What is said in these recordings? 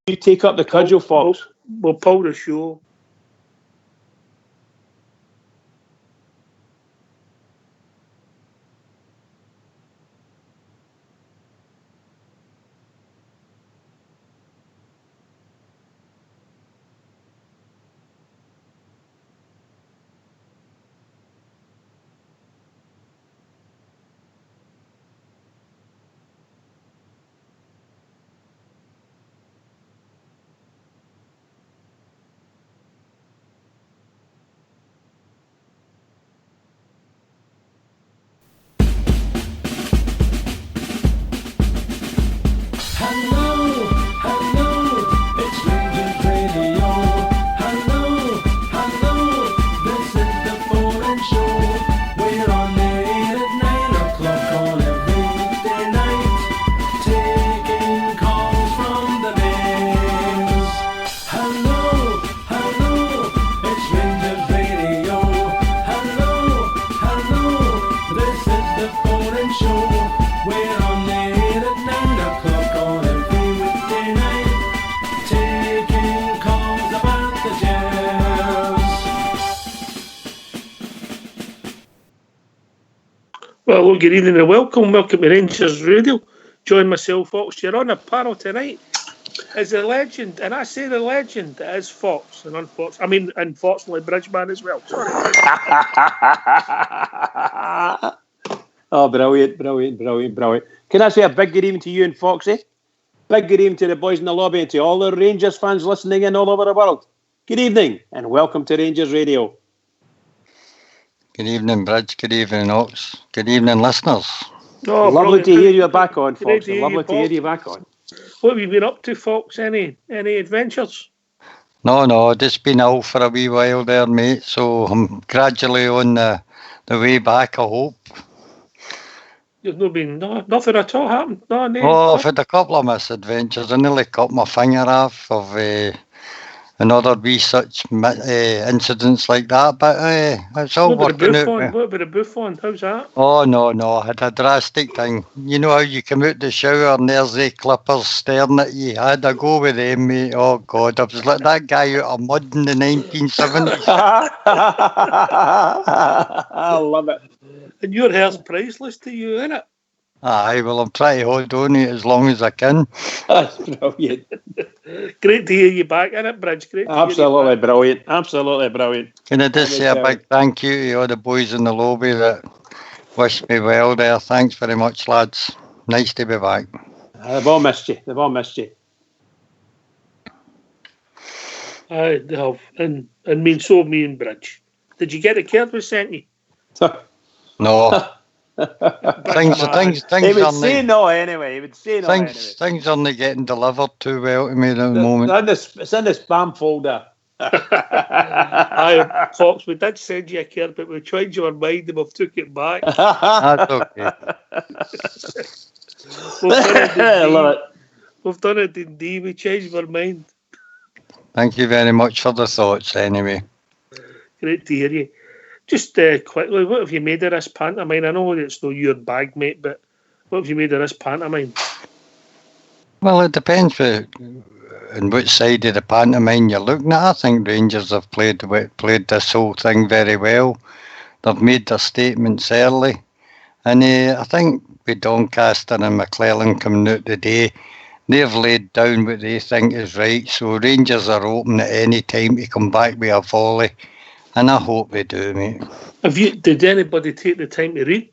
You take up the cudgel, Fox. We'll pull the show. Well, hello, good evening and welcome to Rangers Radio. Join myself, Fox. You're on a panel tonight. Is a legend, and I say the legend is Fox, and unfortunately, Bridgeman as well. Sorry. Oh, brilliant. Can I say a big good evening to you and Foxy? Big good evening to the boys in the lobby and to all the Rangers fans listening in all over the world. Good evening and welcome to Rangers Radio. Good evening, Bridge. Good evening, Ox. Good evening, listeners. Oh, lovely to hear you back on, Foxy. Lovely to hear you back on. What have you been up to, Fox? Any adventures? No, just been ill for a wee while there, mate. So I'm gradually on the way back, I hope. There's nothing at all happened? I've had a couple of misadventures. I nearly cut my finger off of another wee such incidents like that, but it's all working out. What about a Buffon? How's that? Oh, no, I had a drastic thing. You know how you come out the shower and there's the clippers staring at you? I had a go with them, mate. Oh, God, I was like that guy out of mud in the 1970s. I love it. And your hair's priceless to you, isn't it? Aye, well, I'm trying to hold on to it as long as I can. That's brilliant. Great to hear you back, isn't it, Bridge? Great to Absolutely hear you back. brilliant. Absolutely brilliant. Can I just say a big thank you to all the boys in the lobby that wished me well there. Thanks very much, lads. Nice to be back. They've all missed you. Aye, they have. And so have me and Bridge. Did you get the card we sent you? No. things he would say no anyway. Things are not getting delivered too well to me at the moment. It's in the spam folder. Aye, Fox, we did send you a card, but we changed our mind and we've took it back. That's okay. I love it. We've done it indeed. We changed our mind. Thank you very much for the thoughts anyway. Great to hear you. Just quickly, what have you made of this pantomime? I know it's no your bag, mate, but what have you made of this pantomime? Well, it depends on which side of the pantomime you're looking at. I think Rangers have played this whole thing very well. They've made their statements early. And I think with Doncaster and McClellan coming out today, they've laid down what they think is right. So Rangers are open at any time to come back with a volley. And I hope they do, mate. Did anybody take the time to read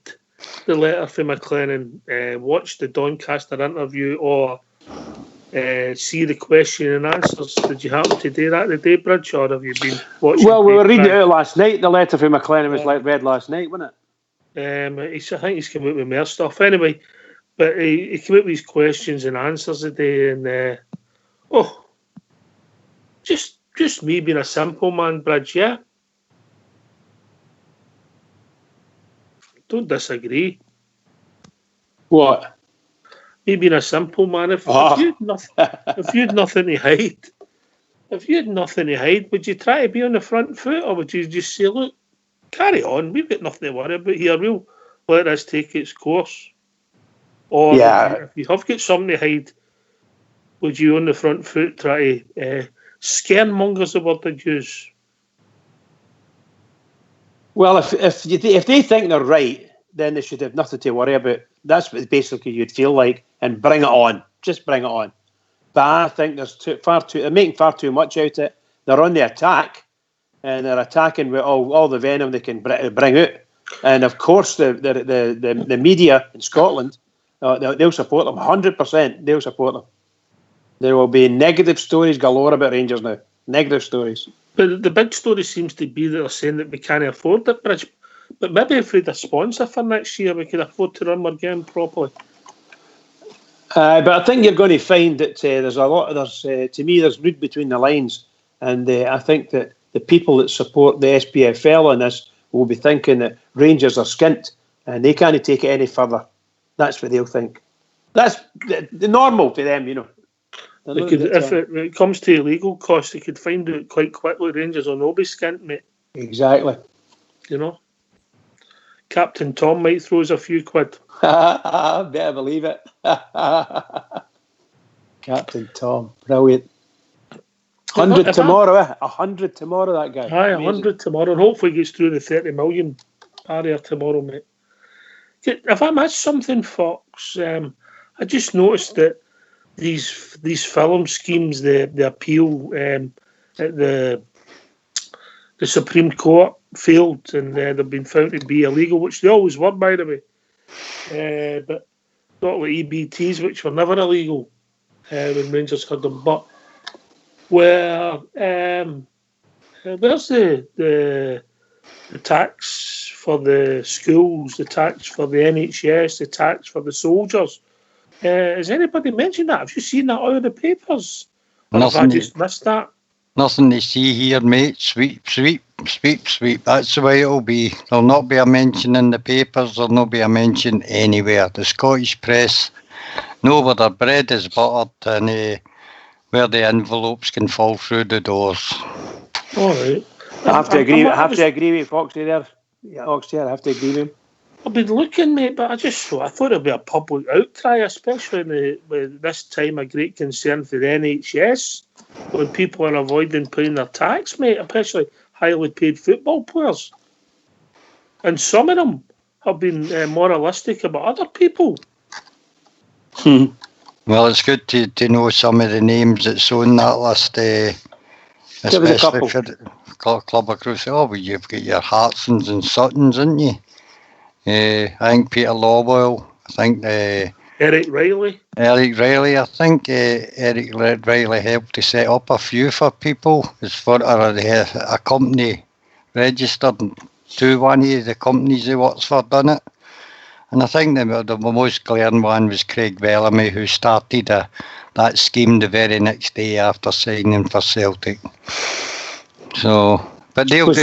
the letter from McLennan, watch the Doncaster interview, or see the question and answers? Did you happen to do that today, Bridge, or have you been watching? Well, we were reading it out last night. The letter from McLennan was read last night, wasn't it? I think he's come out with more stuff anyway. But he came out with his questions and answers today, and just me being a simple man, Bridge, yeah. Don't disagree. What? Me being a simple man, if you had nothing to hide, would you try to be on the front foot, or would you just say, look, carry on, we've got nothing to worry about here, we'll let this take its course? Or if you have got something to hide, would you on the front foot try to scaremonger's the word I'd use? Well, if they think they're right, then they should have nothing to worry about. That's what basically you'd feel like, and bring it on. Just bring it on. But I think they're making far too much out of it. They're on the attack, and they're attacking with all the venom they can bring out. And of course, the media in Scotland, they'll support them 100%. They'll support them. There will be negative stories galore about Rangers now. Negative stories. But the big story seems to be that they're saying that we can't afford it, Bridge. But maybe if we had a sponsor for next year, we could afford to run our game properly. But I think you're going to find that to me, there's read between the lines. And I think that the people that support the SPFL on this will be thinking that Rangers are skint and they can't take it any further. That's what they'll think. That's the normal for them, you know. If it comes to illegal costs, they could find out quite quickly. Rangers will not be skint, mate. Exactly. You know, Captain Tom might throw us a few quid. Better believe it. Captain Tom, brilliant. 100 tomorrow, 100 tomorrow, that guy. Aye, 100 tomorrow, and hopefully gets through the 30 million barrier tomorrow, mate. If I missed something, Fox, I just noticed that these film schemes, the appeal at the Supreme Court failed, and they've been found to be illegal, which they always were, by the way. But not like EBTs, which were never illegal when Rangers had them. But where's the tax for the schools, the tax for the NHS, the tax for the soldiers? Has anybody mentioned that? Have you seen that out of the papers? Or have I just missed that? Nothing to see here, mate. Sweep. That's the way it'll be. There'll not be a mention in the papers. There'll not be a mention anywhere. The Scottish press know where their bread is buttered and where the envelopes can fall through the doors. All right. I have to agree with Foxy there. Yeah, Foxy, I have to agree with him. I've been looking, mate, but I thought it'd be a public outcry, especially with this time of great concern for the NHS, when people are avoiding paying their tax, mate, especially highly paid football players. And some of them have been moralistic about other people. Well, it's good to know some of the names that's on that list, especially for the club across. Oh, well, you've got your Hartsons and Suttons, haven't you? I think Peter Lawwell. I think Eric Riley. I think Eric Riley helped to set up a few for people. As for a company registered to one of the companies he works for done it. And I think the most glaring one was Craig Bellamy, who started that scheme the very next day after signing for Celtic. So, but was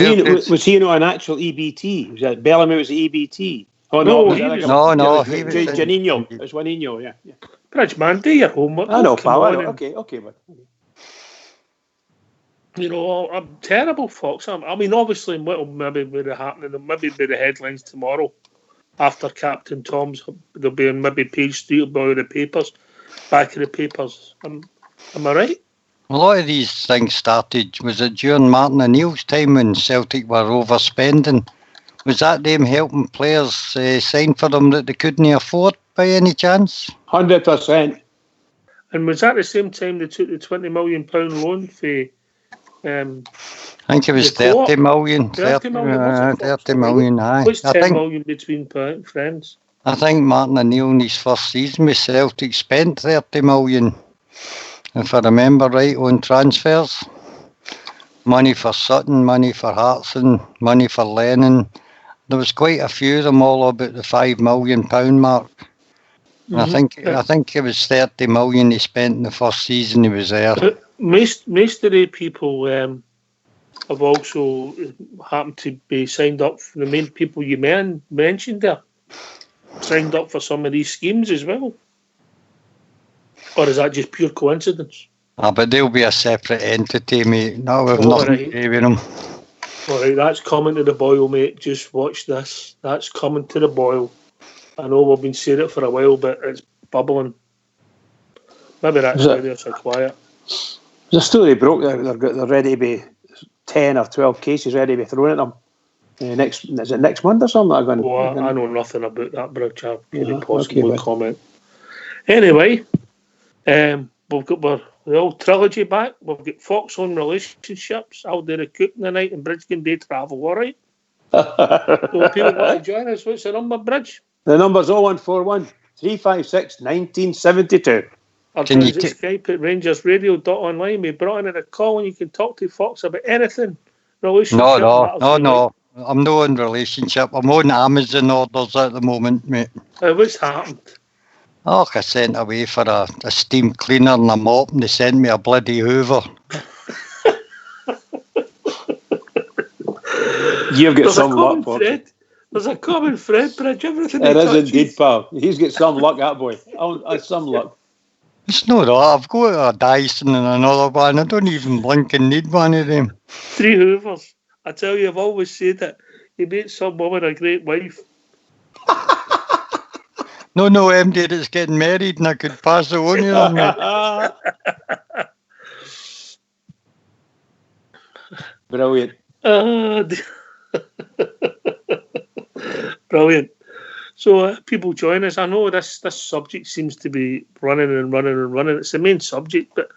he not an actual EBT? Was that Bellamy was the EBT? Oh no, he was Janino. It was Juninho, yeah. Bridge, man, do your homework. I know, pal. Okay, but. You know, I'm terrible, Fox. I mean, obviously, what'll maybe be happening, maybe be the headlines tomorrow after Captain Tom's. They'll be on maybe page 3 of the papers, back of the papers. Am I right? A lot of these things started, was it during Martin O'Neill's time when Celtic were overspending? Was that them helping players sign for them that they couldn't afford by any chance? 100%. And was that the same time they took the £20 million loan fee? I think it was 30 million. 30 million, aye. It was 10 million between friends. I think Martin O'Neill in his first season with Celtic spent 30 million, if I remember right, on transfers. Money for Sutton, money for Hartson, money for Lennon. There was quite a few of them, all about the £5 million mark. Mm-hmm. I think it was 30 million he spent in the first season he was there. Most of the people have also happened to be signed up for the main people you mentioned there, signed up for some of these schemes as well. Or is that just pure coincidence? But they'll be a separate entity, mate. No, we've nothing to do with them. All right, that's coming to the boil, mate. Just watch this. That's coming to the boil. I know we've been saying it for a while, but it's bubbling. Maybe that's why they're so quiet. There's a story broke. They're ready to be 10 or 12 cases ready to be thrown at them. Next month or something? I know nothing about that, Bridge. I can't possibly okay, comment. Anyway, we've got the old trilogy back. We've got Fox on relationships. I'll do the cooking tonight, and Bridge can do travel. All right. So people want to join us. What's the number, Bridge? The number's 0141 356 1972. Or brings Skype at rangersradio.online. We brought in a call and you can talk to Fox about anything. Relationship. No. I'm not in relationship. I'm on Amazon orders at the moment, mate. What's happened? Oh, I sent away for a steam cleaner and a mop and they sent me a bloody Hoover. You've got some luck, Bob. There's a common thread, Bridge. Everything it is indeed, pal. He's got some luck, that boy. Some luck. It's not that. I've got a Dyson and another one. I don't even blink and need one of them. 3 Hoovers. I tell you, I've always said that. You make some woman a great wife. No, MD that's getting married and I could pass it on to her, mate. Brilliant. Brilliant. So people join us. I know this subject seems to be running. It's the main subject, but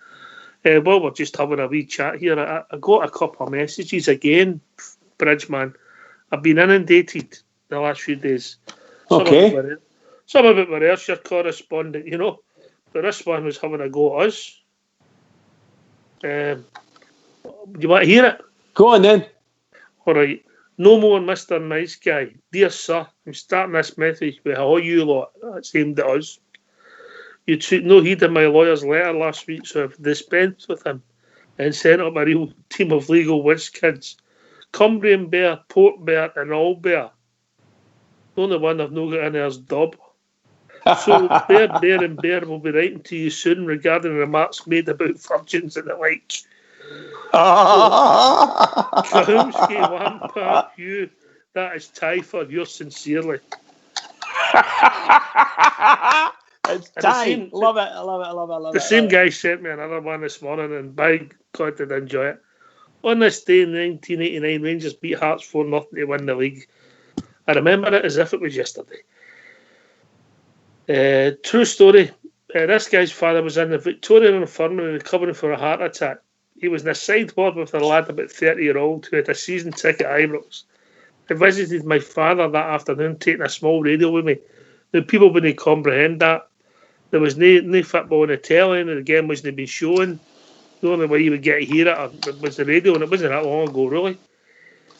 while we're just having a wee chat here, I got a couple of messages again, Bridgeman. I've been inundated the last few days. Some of it were Ayrshire correspondent, you know, but this one was having a go at us. Do you want to hear it? Go on then. All right. No more Mr. Nice Guy. Dear sir, I'm starting this message with all you lot. That's aimed at us. You took no heed of my lawyer's letter last week, so I've dispensed with him and sent up a real team of legal whiz kids. Cumbrian Bear, Port Bear and All Bear. The only one I've not got in there is Dob. So Bear and Bear will be writing to you soon regarding remarks made about virgins and the like. Kahumsky, Wampart, you. That is Ty for yours sincerely. It's Ty. Love it. The same guy sent me another one this morning, and by God, did I enjoy it. On this day in 1989, Rangers beat Hearts 4-0 to win the league. I remember it as if it was yesterday. True story. This guy's father was in the Victorian Infirmary recovering from a heart attack. He was in a side ward with a lad about 30-year-old who had a season ticket at Ibrox. I visited my father that afternoon, taking a small radio with me. Now, people wouldn't comprehend that. There was no football on the telly, and the game wasn't being shown. The only way you would get to hear it was the radio, and it wasn't that long ago, really.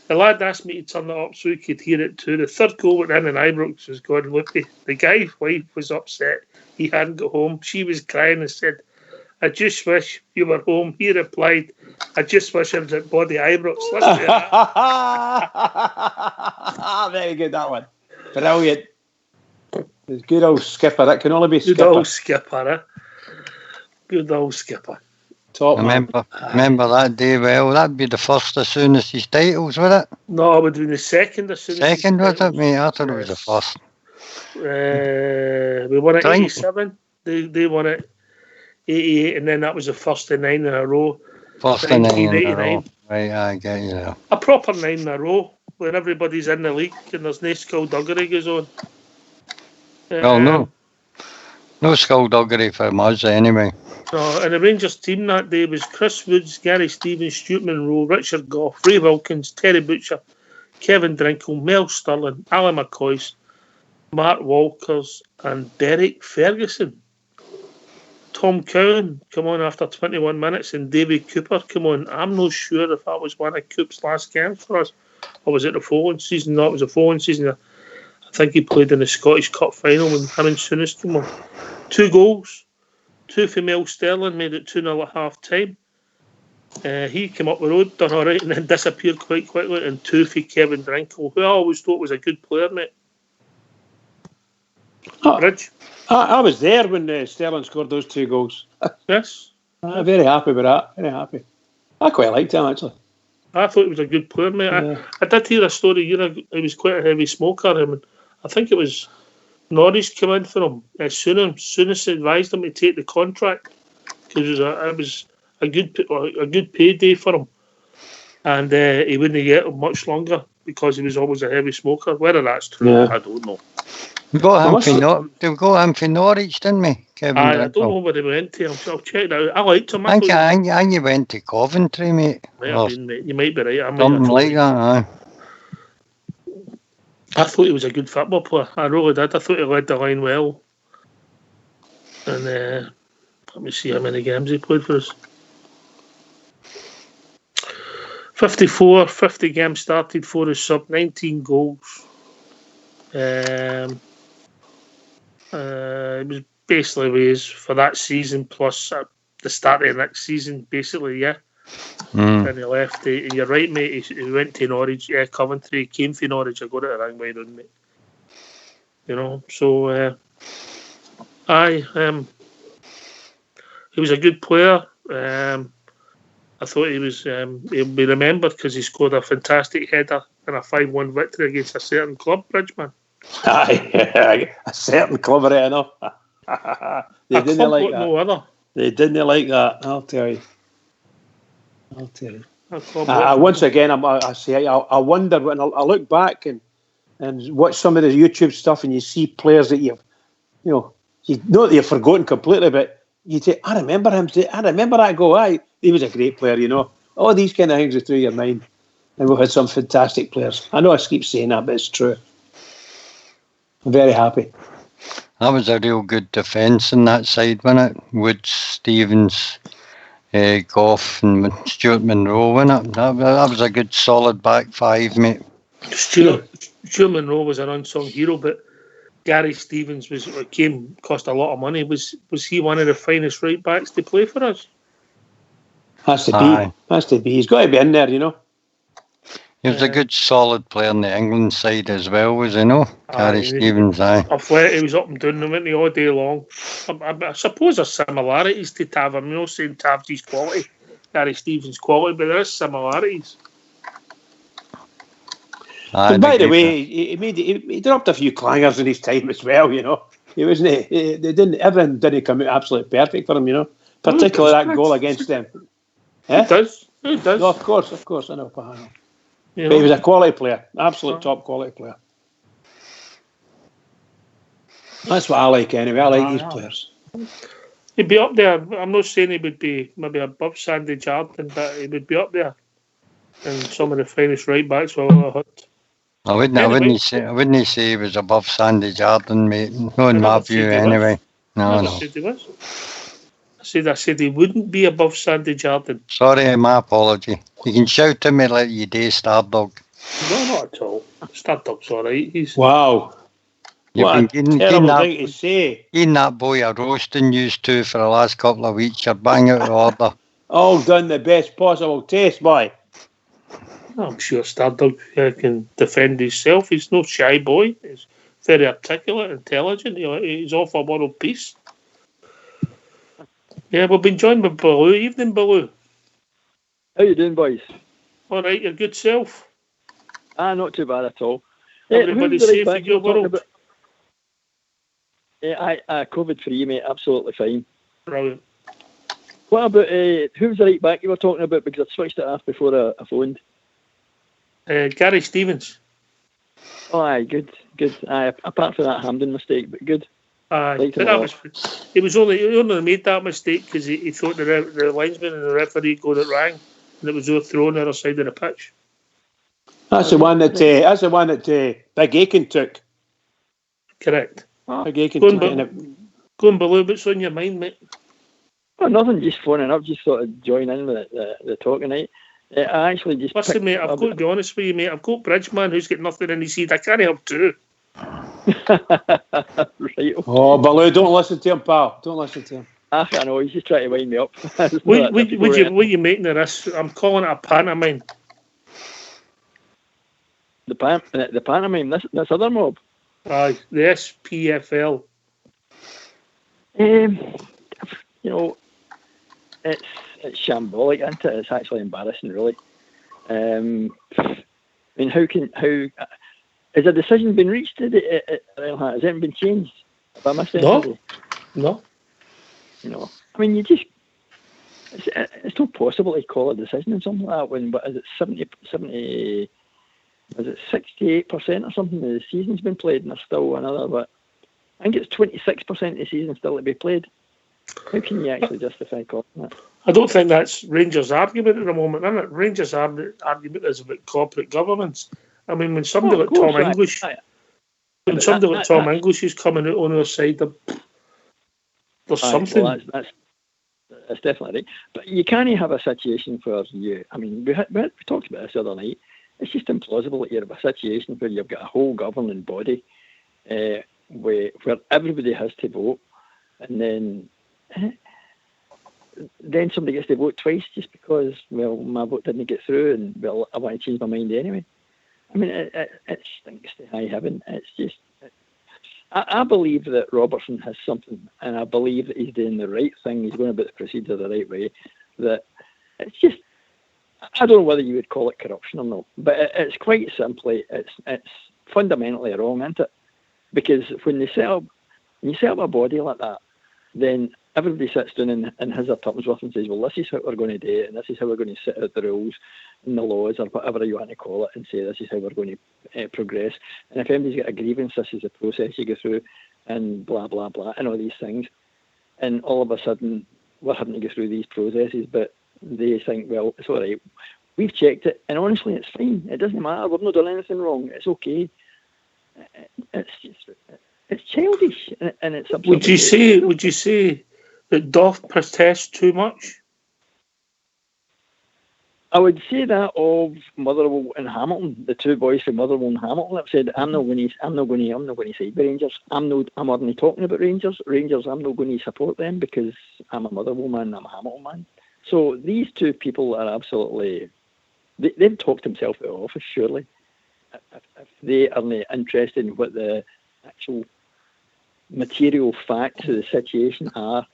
The lad asked me to turn it up so he could hear it too. The third goal went in, and Ibrox was going loopy. The guy's wife was upset. He hadn't got home. She was crying and said, I just wish you were home. He replied, I just wish I was at Body Ibrox. Listen to that. Very good, that one. Brilliant. It's good old Skipper. That can only be Skipper. Good old Skipper, eh? Good old Skipper. Top remember that day well. That'd be the first as soon as his titles, would it? No, it would be the second as soon as second, was it, mate? I thought it was the first. We won it 87. They won it 88, and then that was the first of 9 in a row. First of 9 in a row. Right, I get you now. A proper 9 in a row when everybody's in the league and there's no skullduggery goes on. Well, no skullduggery from us anyway. No, and the Rangers team that day was Chris Woods, Gary Stevens, Stuart Monroe, Richard Gough, Ray Wilkins, Terry Butcher, Kevin Drinkle, Mel Stirling, Alan McCoy, Mark Walkers and Derek Ferguson. Tom Cowan come on after 21 minutes and David Cooper come on. I'm not sure if that was one of Coop's last games for us or was it the following season? No, it was the following season. I think he played in the Scottish Cup final when him and Souness came on. 2 goals. 2 for Mel Sterling, made it 2-0 at half time. He came up the road, done all right, and then disappeared quite quickly. And 2 for Kevin Drinkle, who I always thought was a good player, mate. Rich? I was there when Sterling scored those 2 goals. Yes. I'm very happy with that. Very happy. I quite liked him, actually. I thought he was a good player, mate. Yeah. I did hear a story. He was quite a heavy smoker. I think it was Norris came in for him. Soonest advised him to take the contract because it was a good payday for him, and he wouldn't get it much longer because he was always a heavy smoker. Whether that's true, I don't know. We got him for Norwich, didn't we, Kevin? I don't know where he went to. I'll check it out. I liked him. I think you went to Coventry, mate. Might have been, mate. You might be right. Something like that, aye. I thought he was a good football player. I really did. I thought he led the line well. And let me see how many games he played for us. 50 games started for his sub, 19 goals. It was basically ways for that season plus the start of the next season, basically, yeah. And he left. And you're right, mate. He went to Norwich, Coventry. He came for Norwich. I got it wrong way around, mate. You know, so he was a good player. I thought he was. He'll be remembered because he scored a fantastic header in a 5-1 victory against a certain club, Bridgman. Aye, a certain club, right enough. They didn't like that. No other. They didn't like that. I'll tell you. Once again, I wonder when I look back and watch some of the YouTube stuff, and you see players that you know that you've forgotten completely, but you say, I remember him. I remember that goal. Aye, he was a great player. You know, all these kind of things are through your mind. And we've had some fantastic players. I know I keep saying that, but it's true. I'm very happy. That was a real good defence in that side, wasn't it? Woods, Stevens, Goff and Stuart Monroe, wasn't it? That was a good solid back five, mate. Stuart Monroe was an unsung hero, but Gary Stevens cost a lot of money. Was he one of the finest right backs to play for us? Has to be. He's got to be in there, you know. He was a good solid player on the England side as well, was he, no? Gary Stevens, aye. He was up and down them, wasn't he, all day long. I suppose there's similarities to Tav. I'm not saying Tav's his quality, Gary Stevens' quality, but there is similarities. But by the way, he dropped a few clangers in his time as well, you know. Everything didn't come out absolutely perfect for him, you know. Particularly that goal against them. It does. No, of course, I know. But he was a quality player, absolute top quality player. That's what I like anyway. I like these players. He'd be up there. I'm not saying he would be maybe above Sandy Jardine, but he would be up there. And some of the finest right backs we've ever had. I wouldn't say he was above Sandy Jardine, mate. Not in my view, anyway. No. Said he was. I said he wouldn't be above Sandy Jardine. Sorry, my apology. You can shout to me like you do, Stardog. No, not at all. Stardog's all right. Wow. What a terrible thing to say. Getting that boy a roasting used to for the last couple of weeks. You're bang out of order. All done the best possible taste, boy. I'm sure Stardog can defend himself. He's no shy boy. He's very articulate, intelligent. He's all for world peace. Yeah, we've been joined by Baloo. Evening, Baloo. How you doing, boys? All right, your good self. Not too bad at all. Everybody safe in your world? COVID-free, mate. Absolutely fine. Brilliant. What about who was the right back you were talking about? Because I switched it off before I phoned. Gary Stevens. Oh, aye, good. Aye, apart from that Hampden mistake, but good. Aye, he only made that mistake because he thought the linesman and the referee got it wrong, and it was overthrown the other side of the pitch. That's the one that Big Aiken took. Correct. Big Aiken took it. Go and Baloo, what's on your mind, mate? Oh, nothing, just phoning up, just sort of join in with the talk tonight. I actually just... Listen, mate, I've got to be honest with you, mate. I've got Bridgman who's got nothing in his head. I can't help too. Right, okay. Oh, Baloo, don't listen to him, pal. Don't listen to him. I know, he's just trying to wind me up. What you making of this? I'm calling it a pantomime. The pantomime, this other mob? Aye, the SPFL. It's shambolic, isn't it? It's actually embarrassing, really. I mean, Has a decision been reached at Railheart? Has it been changed? Have I missed anything? No. No. I mean, it's not possible to call a decision on something like that when, but is it 70, is it 68% or something of the season's been played and there's still another, but I think it's 26% of the season still to be played. How can you actually justify calling that? I don't think that's Rangers' argument at the moment, is it? Rangers' argument is about corporate governance. I mean, when somebody like Tom English, English is coming out on their side, there's something. Well, that's definitely right. But you can't have a situation where you. I mean, we talked about this the other night. It's just implausible that you have a situation where you've got a whole governing body, where everybody has to vote, and then somebody gets to vote twice just because, well, my vote didn't get through, and well, I want to change my mind anyway. I mean, it stinks to high heaven. It's just, I believe that Robertson has something, and I believe that he's doing the right thing. He's going about the procedure the right way. That it's just, I don't know whether you would call it corruption or not, but it's quite simply, it's fundamentally wrong, isn't it? Because when you set up a body like that, then everybody sits down and has their terms with and says, well, this is how we're going to do it, and this is how we're going to set out the rules and the laws, or whatever you want to call it, and say this is how we're going to progress. And if anybody's got a grievance, this is the process you go through, and blah, blah, blah, and all these things. And all of a sudden, we're having to go through these processes, but they think, well, it's all right. We've checked it, and honestly, it's fine. It doesn't matter. We've not done anything wrong. It's okay. It's childish, and it's absurd. Would you say that Duff protests too much? I would say that of Motherwell and Hamilton, the two boys from Motherwell and Hamilton have said, I'm not going to side with Rangers. I'm only talking about Rangers. I'm not going to support them because I'm a Motherwell man, I'm a Hamilton man. So these two people are absolutely, they've talked themselves out of office, surely. If they are not interested in what the actual material facts of the situation are,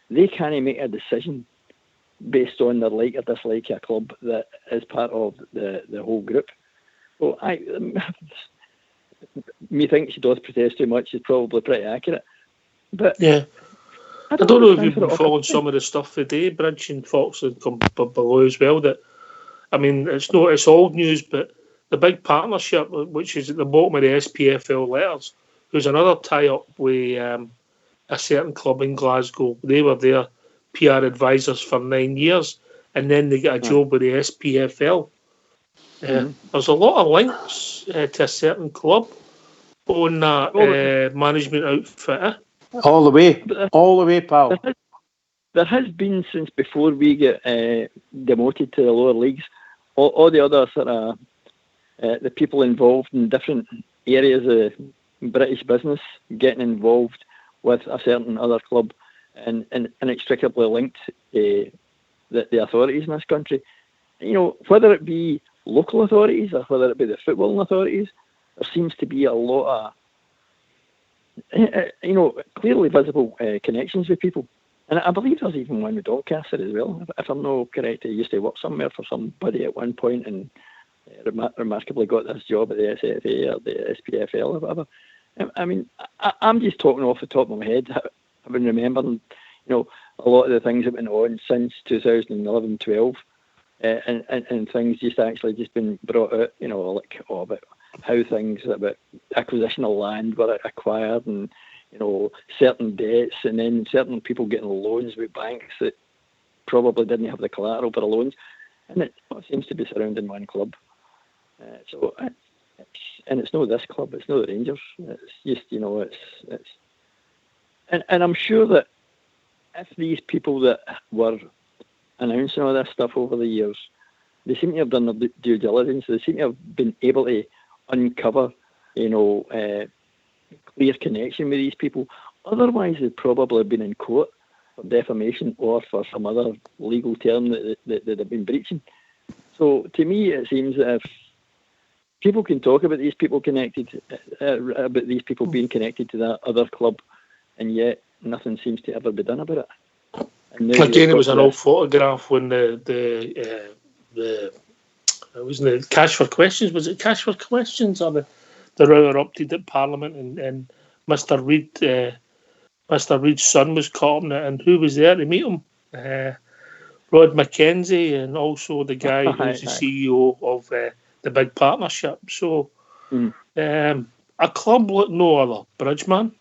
they can't make a decision based on their like or dislike of a club that is part of the whole group. So me thinks she does protest too much is probably pretty accurate. But yeah, I don't know if you've been following some of the stuff today, Bridge and Fox and come below as well. That, I mean, it's old news, but the big partnership, which is at the bottom of the SPFL letters, there's another tie-up with a certain club in Glasgow. They were their PR advisors for 9 years, and then they got a job with the SPFL. There's a lot of links to a certain club on that management outfit. All the way, pal. There has been since before we get demoted to the lower leagues. All the other sort of the people involved in different areas of British business getting involved with a certain other club and inextricably linked the authorities in this country. You know, whether it be local authorities or whether it be the footballing authorities, there seems to be a lot of, clearly visible connections with people. And I believe there's even one with Doncaster as well. If I'm not correct, he used to work somewhere for somebody at one point and remarkably got this job at the SFA or the SPFL or whatever. I mean, I'm just talking off the top of my head. I've been remembering, a lot of the things that went on since 2011-12, and things just been brought out, about how things about acquisition of land were acquired and, certain debts, and then certain people getting loans with banks that probably didn't have the collateral for the loans, and it seems to be surrounding one club. It's not this club, it's not the Rangers. It's just, and I'm sure that if these people that were announcing all this stuff over the years, they seem to have done their due diligence. They seem to have been able to uncover, clear connection with these people. Otherwise, they'd probably been in court for defamation or for some other legal term that they've been breaching. So to me, it seems that if people can talk about these people connected, about these people being connected to that other club, and yet nothing seems to ever be done about it. Again, it was an old photograph when the wasn't it Cash for Questions? Was it Cash for Questions or they were erupted at Parliament, and Mr. Reid's son was caught in it, and who was there to meet him? Rod Mackenzie, and also the guy who's the CEO of the big partnership. So, a club like no other, Bridgeman.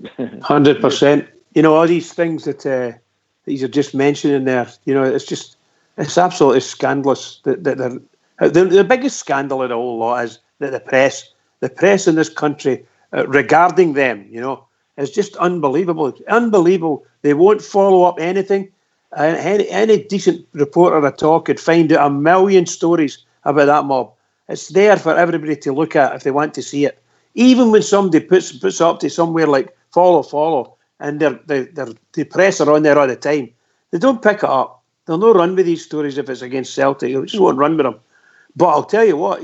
100%. You know, all these things that you're just mentioning there, you know, it's absolutely scandalous. The biggest scandal of the whole lot is that the press in this country regarding them, you know, is just unbelievable. Unbelievable. They won't follow up anything. Any decent reporter at all could find out a million stories about that mob. It's there for everybody to look at if they want to see it. Even when somebody puts up to somewhere like follow, and the press are on there all the time, they don't pick it up. They'll not run with these stories if it's against Celtic. They just won't run with them. But I'll tell you what,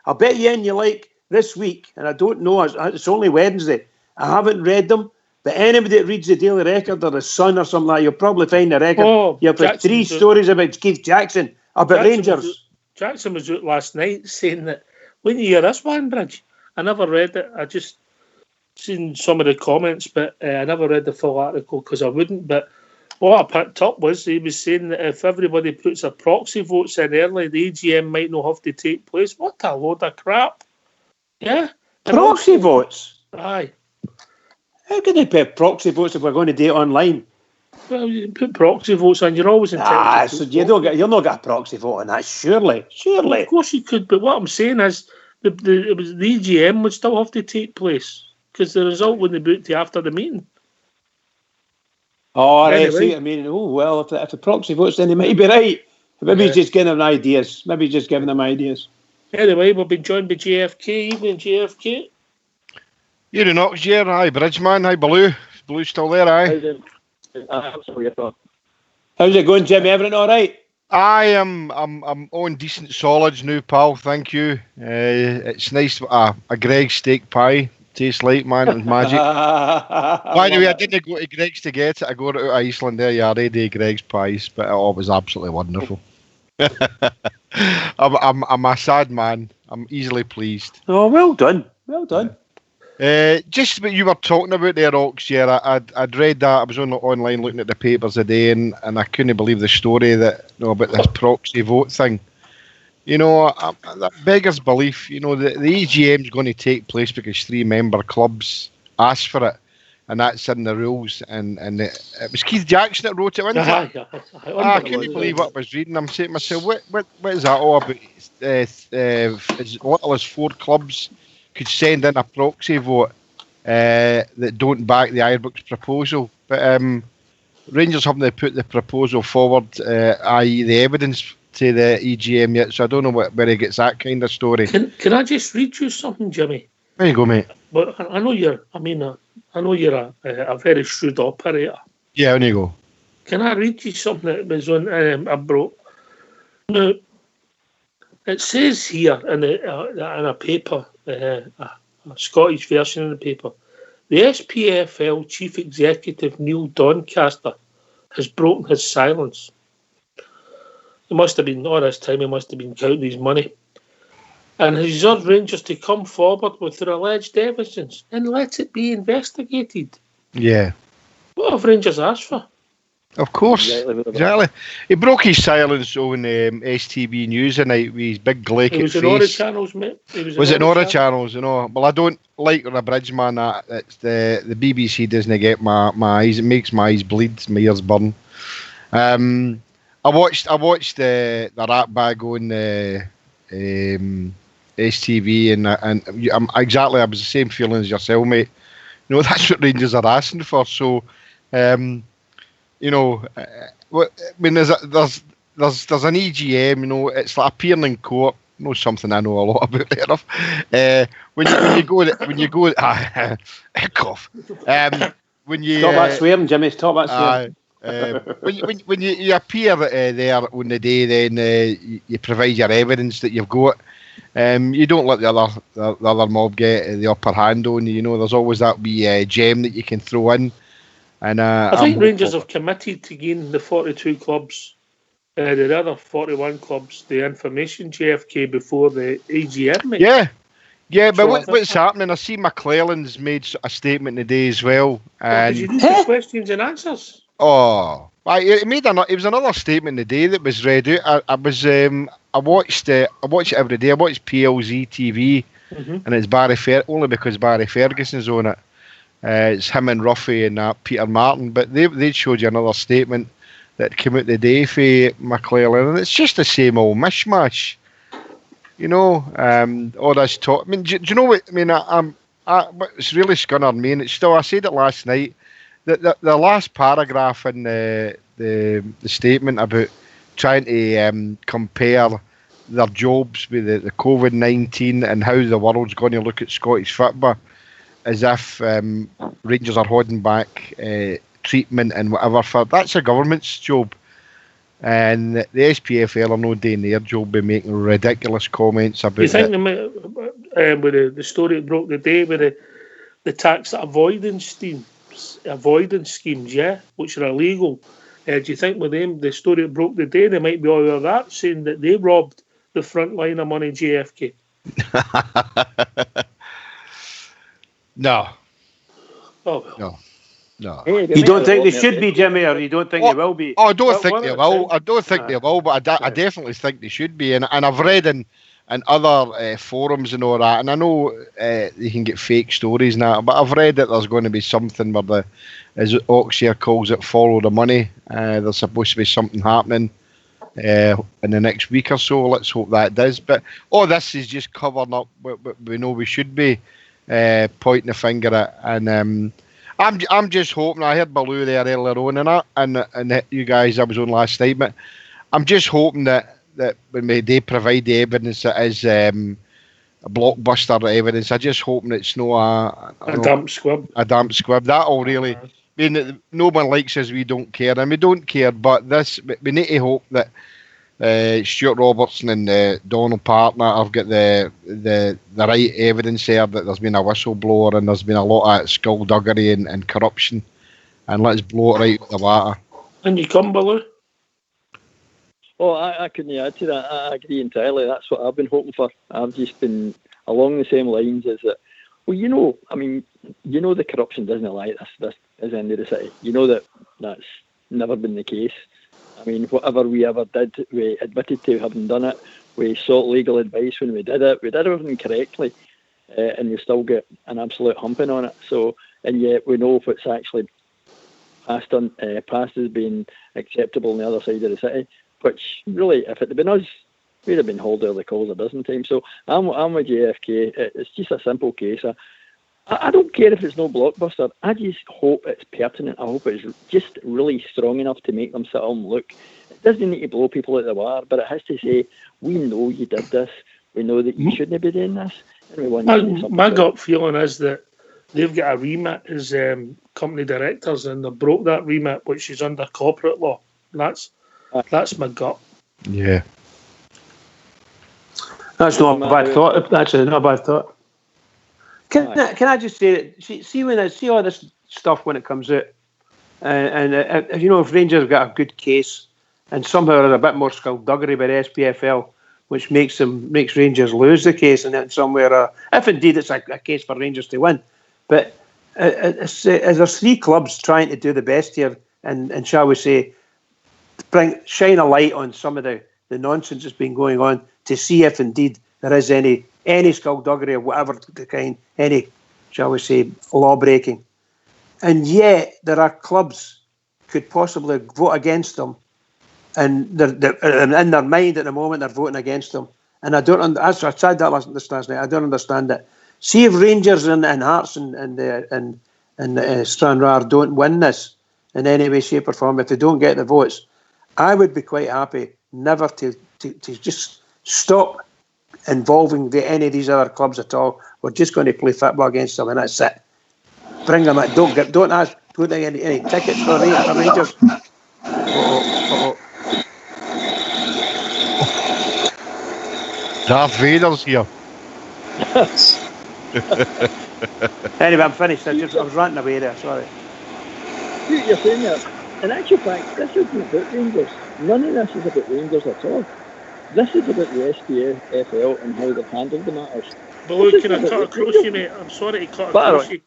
I'll bet you in you like this week, and I don't know, it's only Wednesday. I haven't read them, but anybody that reads the Daily Record or the Sun or something like that, you'll probably find the record. You've got 3 stories about Keith Jackson, about Rangers. Jackson was out last night saying that, when you hear this one, Bridge, I never read it. I just seen some of the comments, but I never read the full article because I wouldn't. But what I picked up was he was saying that if everybody puts their proxy votes in early, the AGM might not have to take place. What a load of crap. Yeah? Proxy votes? Aye. How can they put proxy votes if we're going to do it online? Well, you put proxy votes in, you're always entitled to so you'll not get a proxy vote on that, surely. Well, of course you could, but what I'm saying is the EGM would still have to take place because the result wouldn't be to after the meeting. Oh, anyway. I see what I mean. Oh, well, if the proxy votes, then he might be right. Maybe he's just giving them ideas. Anyway, we'll be joined by JFK. Evening, JFK. You're in Oxford, aye, Bridgeman, aye, Blue. Blue's still there, aye. How's it going, Jimmy? Everything all right? I'm on decent solids now, pal. Thank you. It's nice. A Greg's steak pie tastes like, man. It's magic. By the way, I didn't go to Greg's to get it. I got it out of Iceland there. Yeah, I already Greg's pies, but it was absolutely wonderful. I'm a sad man. I'm easily pleased. Oh, well done. Well done. Just what you were talking about there, Ox, I'd read that. I was online looking at the papers today, and I couldn't believe the story about this proxy vote thing. You know, that beggars belief. You know, the EGM is going to take place because 3-member clubs asked for it, and that's in the rules. And it was Keith Jackson that wrote it, wasn't it? I couldn't believe what I was reading. I'm saying to myself, what is that all about? As little as 4 clubs could send in a proxy vote that don't back the Ironbrook's proposal. But Rangers haven't put the proposal forward, i.e. the evidence to the EGM yet, so I don't know where he gets that kind of story. Can I just read you something, Jimmy? There you go, mate. But I know you're a very shrewd operator. Yeah, there you go. Can I read you something that was on I brought? Now, it says here in a paper, a Scottish version of the paper, the SPFL Chief Executive Neil Doncaster has broken his silence. He must have been, all this time, he must have been counting his money. And has urged Rangers to come forward with their alleged evidence and let it be investigated. Yeah. What have Rangers asked for? Of course, exactly. He broke his silence on STV News tonight with his big glacial face. It was in Aura Channels, mate. Was it in Aura Channels? You know. Well, I don't like on a Bridgeman that it's the BBC doesn't get my eyes. It makes my eyes bleed, my ears burn. I watched the rat bag on STV and I'm exactly. I was the same feeling as yourself, mate. You know, that's what Rangers are asking for. So. You know, I mean, there's an EGM. You know, it's like appearing in court. You know, something I know a lot about there enough. When you go, cough. When you stop that swearing, Jimmy. Stop that swearing. When you appear there on the day, then you provide your evidence that you've got. You don't let the other mob get the upper hand on you. You know, there's always that wee gem that you can throw in. And I think Rangers have committed to gain the 42 clubs the other 41 clubs the information JFK before the AGM. Mate. Yeah, but So I think- what's happening? I see McClellan's made a statement today as well, Did you and read the questions and answers? it was another statement today that was read out. I watched it every day. I watched PLZ TV, and it's only because Barry Ferguson's on it. It's him and Ruffy and Peter Martin, but they showed you another statement that came out today for McClellan, and it's just the same old mishmash. You know, all this talk. I mean, do you know what? I mean, what's really scunnered me, and it's still. I said it last night. The last paragraph in the statement about trying to compare their jobs with the COVID-19 and how the world's going to look at Scottish football as if Rangers are holding back treatment and whatever. That's a government's job. And the SPFL are not doing their job by making ridiculous comments about. You think with the story that broke the day with the tax avoidance schemes, yeah, which are illegal? Do you think with them, the story that broke the day, they might be all over that, saying that they robbed the front line of money, JFK? No. Oh, well. No. Hey, You don't think they should be, Jimmy, or you don't think they will be? I don't think they will. I don't think they will, but I Right. definitely think they should be. And I've read in other forums and all that, and I know you can get fake stories now, but I've read that there's going to be something where as Oxshare calls it, follow the money. There's supposed to be something happening in the next week or so. Let's hope that does. But all this is just covering up what we know we should be pointing the finger at. And I'm just hoping. I heard Baloo there earlier on, and you guys I was on last night, but I'm just hoping that when they provide the evidence that is a blockbuster evidence, I just hoping it's not A damp squib. A damp squib. That'll really. I mean, no one likes us. We don't care, and we don't care. But we need to hope that Stuart Robertson and Donald Partner have got the right evidence there that there's been a whistleblower and there's been a lot of skullduggery and corruption, and let's blow it right out the water. And you come, Baloo? Oh, I couldn't add to that. I agree entirely. That's what I've been hoping for. I've just been along the same lines as that. Well, the corruption doesn't lie. This is the end of the city. You know that's never been the case. I mean, whatever we ever did, we admitted to having done it. We sought legal advice when we did it. We did everything correctly, and we still get an absolute humping on it. So, and yet we know if it's actually passed as being acceptable on the other side of the city. Which really, if it had been us, we'd have been hauled out of the coals a dozen times. So I'm with JFK. It's just a simple case. I don't care if it's no blockbuster. I just hope it's pertinent. I hope it's just really strong enough to make them sit and look. It doesn't need to blow people out the water, but it has to say, we know you did this. We know that you shouldn't be doing this. And we want to do something. My gut feeling is that they've got a remit as company directors, and they broke that remit, which is under corporate law. That's my gut. Yeah. That's not a bad thought. That's not a bad thought. Can I just say that? See when I see all this stuff when it comes out, and if Rangers have got a good case, and somehow there's a bit more skullduggery by the SPFL, which makes Rangers lose the case, and then somewhere, if indeed it's a case for Rangers to win, but as there's three clubs trying to do the best here, and shall we say, shine a light on some of the nonsense that's been going on to see if indeed there is any skullduggery of whatever the kind, any, shall we say, law breaking. And yet there are clubs could possibly vote against them, and they're in their mind at the moment they're voting against them. And I don't. I said that last night. I don't understand it. See if Rangers and Hearts and Stranraer don't win this in any way, shape or form, if they don't get the votes, I would be quite happy never to just stop involving any of these other clubs at all. We're just going to play football against them, and that's it. Bring them in. Don't ask. Don't take any tickets for Rangers. Darth Vader's here. Anyway, I'm finished. I was ranting away there. Sorry. You're saying that. in actual fact, this isn't about Rangers. None of this is about Rangers at all. This is about the SPFL and how they've handled the matters. But look, can I cut across you, mate? I'm sorry to cut across you.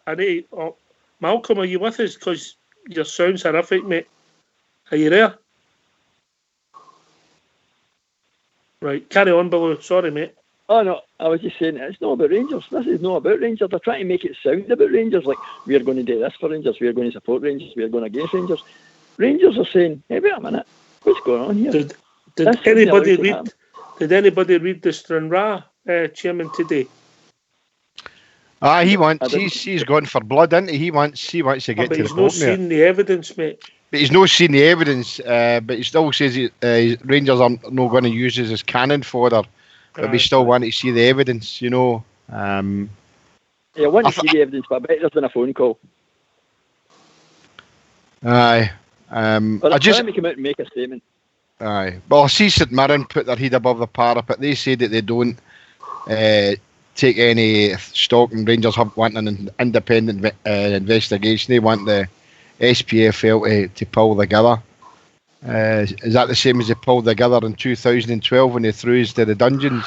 I need. Oh, Malcolm, are you with us? Because your sound's horrific, mate. Are you there? Right, carry on, Baloo. Sorry, mate. Oh no, I was just saying it's not about Rangers. This is not about Rangers. They're trying to make it sound about Rangers, like we're going to do this for Rangers, we're going to support Rangers, we're going against Rangers. Rangers are saying, hey, wait a minute, what's going on here? Did anybody read? Did anybody read the Stranraer chairman today? He wants. He's gone for blood, isn't he? He wants to get to the But he's not seen the evidence, mate. But he's not seen the evidence. But he still says Rangers are not going to use it as cannon fodder. But we still want to see the evidence, you know. Yeah, I want to see the evidence, but I bet there's been a phone call. Aye. But I just come out and make a statement. Aye. Well, I see St Mirren put their head above the parapet. They say that they don't take any stock in Rangers want an independent investigation. They want the SPFL to pull together. Is that the same as they pulled together in 2012 when they threw us to the dungeons?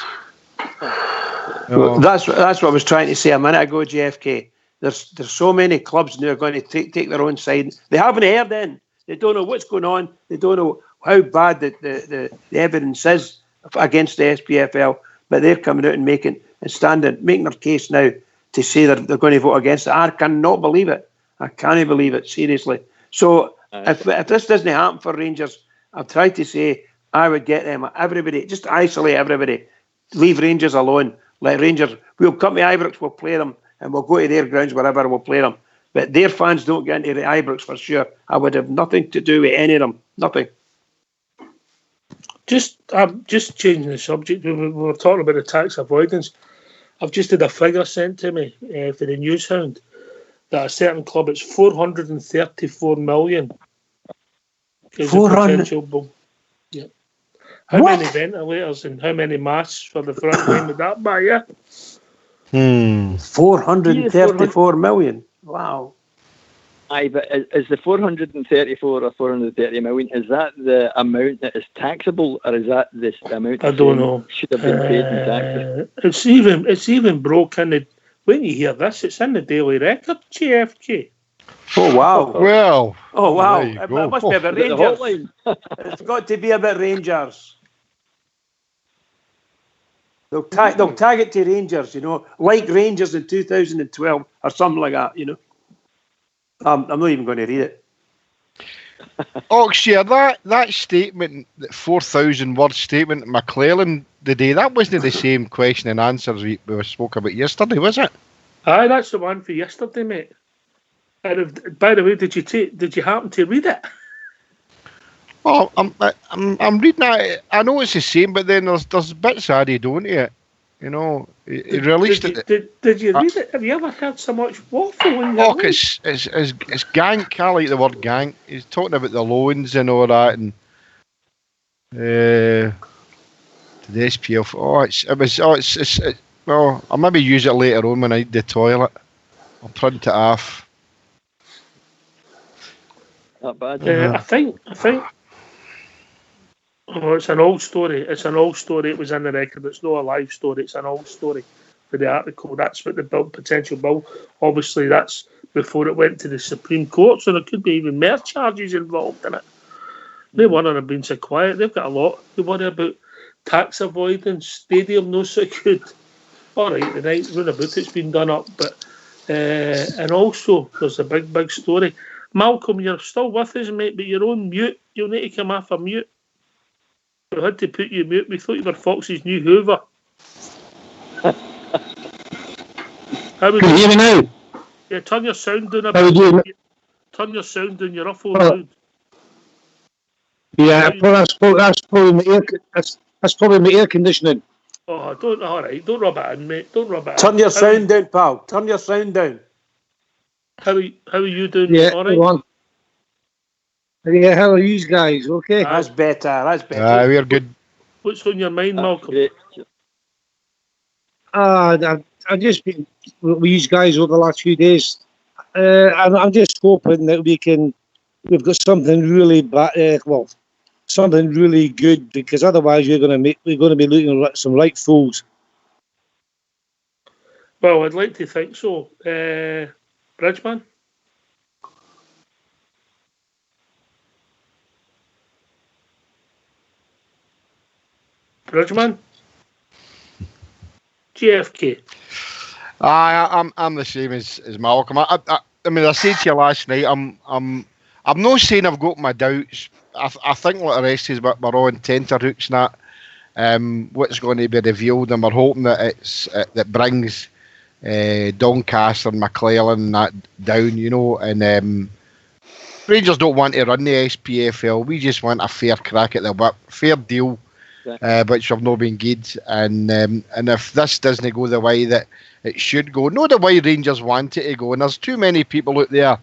Well, that's what I was trying to say a minute ago, JFK. There's so many clubs now are going to take their own side. They haven't heard in. They don't know what's going on. They don't know how bad the evidence is against the SPFL. But they're coming out and making their case now to say that they're going to vote against it. I cannot believe it. I can't believe it, seriously. So if this doesn't happen for Rangers, I've tried to say I would get them, everybody, just isolate everybody. Leave Rangers alone. Let Rangers, we'll come to Ibrox, we'll play them, and we'll go to their grounds, wherever we'll play them. But their fans don't get into the Ibrox for sure. I would have nothing to do with any of them. Nothing. I'm just changing the subject. We were talking about the tax avoidance. I've just had a figure sent to me for the Newshound that a certain club, it's 434 million. 400. Yeah. How many ventilators and how many masks for the front line would that buy? Yeah. 434 million. Wow. Aye, but is the 434 or 430 million, is that the amount that is taxable, or is that the amount I don't know. Should have been paid in taxes? It's even broken. When you hear this, it's in the Daily Record, JFK. Oh, wow. Well. Oh, wow. It must be about Rangers. It's got to be about Rangers. They'll tag it to Rangers, you know, like Rangers in 2012 or something like that, you know. I'm not even going to read it. Oxshare, that statement, that 4,000 word statement, McClellan the day, that wasn't the same question and answers we spoke about yesterday, was it? Aye, that's the one for yesterday, mate. And by the way, did you happen to read it? Well, I'm reading it. I know it's the same, but then there's bits added on to it. You know, he released it. Did you read it? Have you ever heard so much waffle in your Look, it's gank. I like the word gank. He's talking about the loans and all that, and the SPF. Well, I'll maybe use it later on when I need the toilet. I'll print it off. Not bad. I think. Oh, it's an old story. It was in the record. It's not a live story. It's an old story for the article. That's what the potential bill. Obviously, that's before it went to the Supreme Court, so there could be even more charges involved in it. They wouldn't have been so quiet. They've got a lot to worry about. Tax avoidance, stadium no so good. All right, the right roundabout it's been done up, but and also there's a big story. Malcolm, you're still with us, mate, but you're on mute. You'll need to come off a mute. We had to put you mute. We thought you were Fox's new Hoover. Can you hear me now? Yeah, turn your sound down a bit. Turn your sound down. You're awful loud. Yeah, that's probably my air conditioning. Oh, all right. Don't rub it in, mate. Don't rub it in. Turn your sound down, pal. Turn your sound down. How are you doing? Yeah, all right? on. Yeah, how are you guys? Okay. That's better. We're good. What's on your mind, Malcolm? I've just been with you guys over the last few days. I'm just hoping that we can we've got something really bad. Something really good, because otherwise we're going to be looking at some right fools. Well, I'd like to think so. Bridgeman? Bridgeman? GFK? I'm the same as Malcolm. I mean, I said to you last night, I'm not saying I've got my doubts. I think like the rest is, but we're on tenterhooks and that. What's going to be revealed, and we're hoping that that brings Doncaster and McClellan and that down, and Rangers don't want to run the SPFL. We just want a fair crack at the whip, fair deal, which have not been good. And if this doesn't go the way that it should go, not the way Rangers want it to go, and there's too many people out there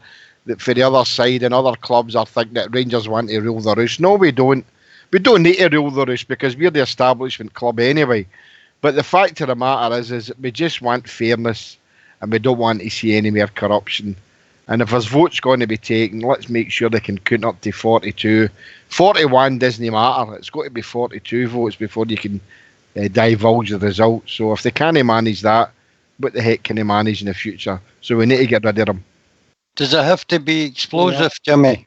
that for the other side and other clubs are thinking that Rangers want to rule the roost. No, we don't. We don't need to rule the roost because we're the establishment club anyway. But the fact of the matter is we just want fairness and we don't want to see any more corruption. And if there's votes going to be taken, let's make sure they can count up to 42. 41 doesn't matter. It's got to be 42 votes before you can divulge the results. So if they can't manage that, what the heck can they manage in the future? So we need to get rid of them. Does it have to be explosive, Jimmy?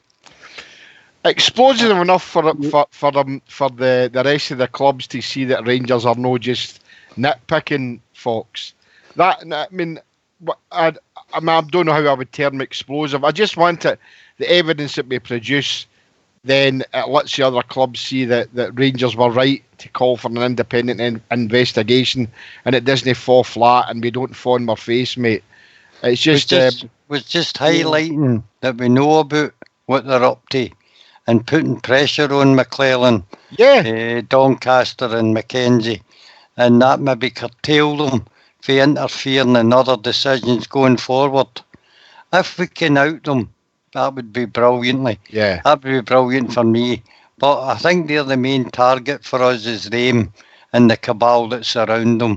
Explosive enough for the rest of the clubs to see that Rangers are no just nitpicking folks. I don't know how I would term explosive. I just want the evidence that we produce, then it lets the other clubs see that Rangers were right to call for an independent investigation, and it doesn't fall flat and we don't fall on our face, mate. It's just was just highlighting that we know about what they're up to and putting pressure on McClellan, Doncaster and Mackenzie, and that maybe curtail them for interfering in other decisions going forward. If we can out them, that would be brilliantly. Yeah. That would be brilliant for me. But I think they're the main target for us is them and the cabal that's around them.